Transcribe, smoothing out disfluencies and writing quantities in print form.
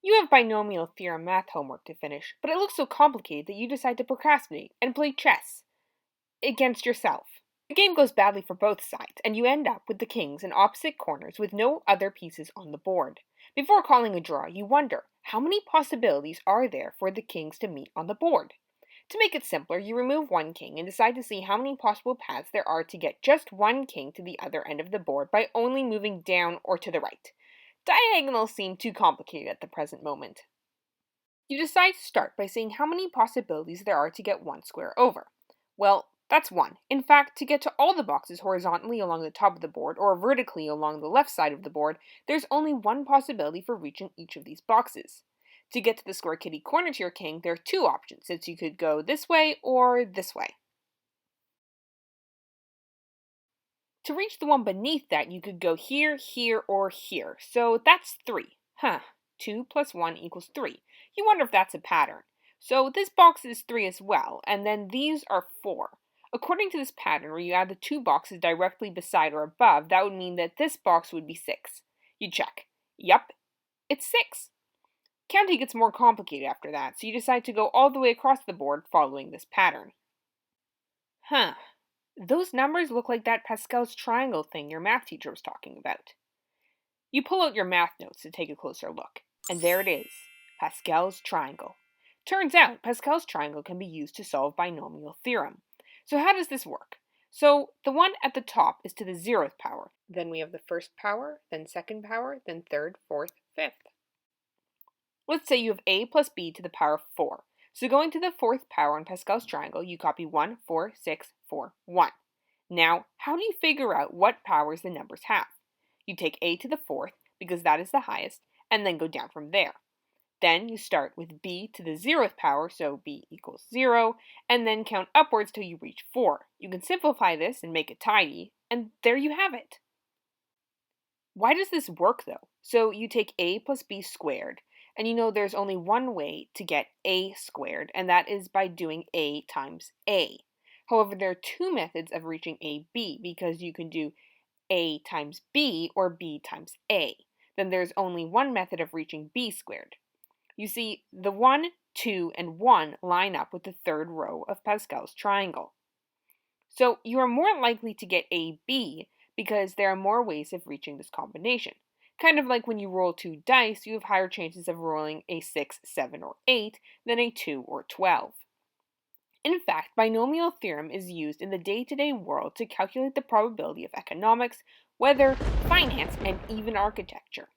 You have binomial theorem math homework to finish, but it looks so complicated that you decide to procrastinate and play chess against yourself. The game goes badly for both sides, and you end up with the kings in opposite corners with no other pieces on the board. Before calling a draw, you wonder, how many possibilities are there for the kings to meet on the board? To make it simpler, you remove one king and decide to see how many possible paths there are to get just one king to the other end of the board by only moving down or to the right. Diagonals seem too complicated at the present moment. You decide to start by seeing how many possibilities there are to get one square over. Well, that's one. In fact, to get to all the boxes horizontally along the top of the board or vertically along the left side of the board, there's only one possibility for reaching each of these boxes. To get to the square kitty corner to your king, there are two options, since you could go this way or this way. To reach the one beneath that, you could go here, here, or here. So that's 3. 2 plus 1 equals 3. You wonder if that's a pattern. So this box is 3 as well, and then these are 4. According to this pattern, where you add the two boxes directly beside or above, that would mean that this box would be 6. You check. Yup, it's 6. Counting gets more complicated after that, so you decide to go all the way across the board following this pattern. Those numbers look like that Pascal's triangle thing your math teacher was talking about. You pull out your math notes to take a closer look, and there it is, Pascal's triangle. Turns out, Pascal's triangle can be used to solve binomial theorem. So how does this work? So the one at the top is to the 0th power. Then we have the first power, then second power, then third, fourth, fifth. Let's say you have a plus b to the power of 4. So going to the 4th power in Pascal's triangle, you copy 1, 4, 6, 4, 1. Now, how do you figure out what powers the numbers have? You take a to the 4th, because that is the highest, and then go down from there. Then you start with b to the 0th power, so b equals 0, and then count upwards till you reach 4. You can simplify this and make it tidy, and there you have it. Why does this work though? So you take a plus b squared, and you know there's only one way to get a squared, and that is by doing a times a. However, there are two methods of reaching ab, because you can do a times b or b times a. Then there's only one method of reaching b squared. You see, the 1, 2, and 1 line up with the third row of Pascal's triangle. So you are more likely to get AB because there are more ways of reaching this combination. Kind of like when you roll 2 dice, you have higher chances of rolling a 6, 7, or 8 than a 2 or 12. In fact, binomial theorem is used in the day-to-day world to calculate the probability of economics, weather, finance, and even architecture.